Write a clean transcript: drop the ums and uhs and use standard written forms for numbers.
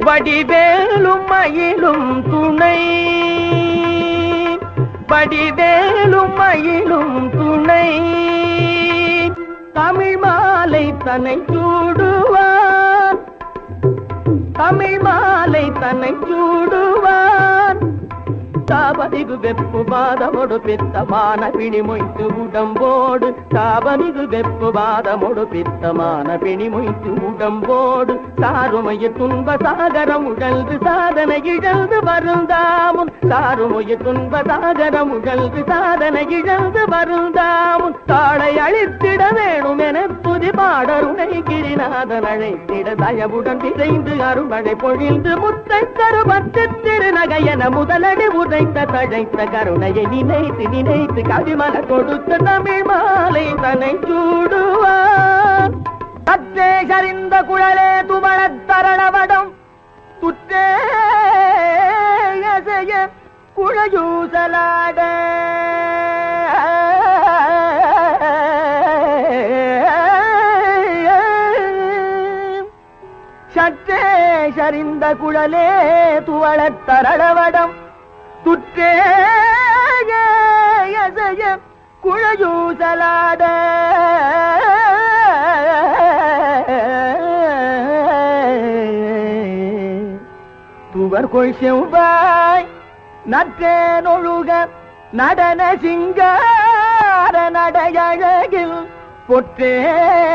வடிவேலும் மயிலும் துணை, வடிவேலும் மயிலும் துணை, தமிழ் மாலை தன்னை சூடுவான், தமிழ் மாலை தன்னை சூடுவான். தாபமிகு வெப்பு பாதமொடு பித்தமான பிணிமொய்த்து உடம்போடு, தாபமிகு வெப்பு பாதமொடு பித்தமான பிணிமொய்த்து உடம்போடு, சாருமைய துன்ப சாகரம் உழல்து சாதனை இழந்து வருந்தாமுன், சாருமைய துன்ப சாகரம் உழல்து சாதனை இழந்து வருந்தாமுன். தாளை அழித்திட வேணும் என துதி பாடருணை கிரிநாதன் அழைத்திட, தயவுடன் விரைந்து அருள்மழை பொழிந்து முத்தை தருபத்து திருநகையன முதலடி உதைத்த தழைத்த கருணையை நினைத்து நினைத்து கவிமல கொடுத்த தமிழ் மாலை தன்னை சூடுவார். சற்றே சரிந்த குழலே துவளத் தரணவடம், துற்றே குழையூசலாட, சற்றே சரிந்த குழலே துவளத் தரணவடம், துற்றே குழையூசலாட, துவர்கொள் செவ்வாய் நற்றேனொழுக நடன சிங்கார நடையழகில் பொற்றேறிருக்க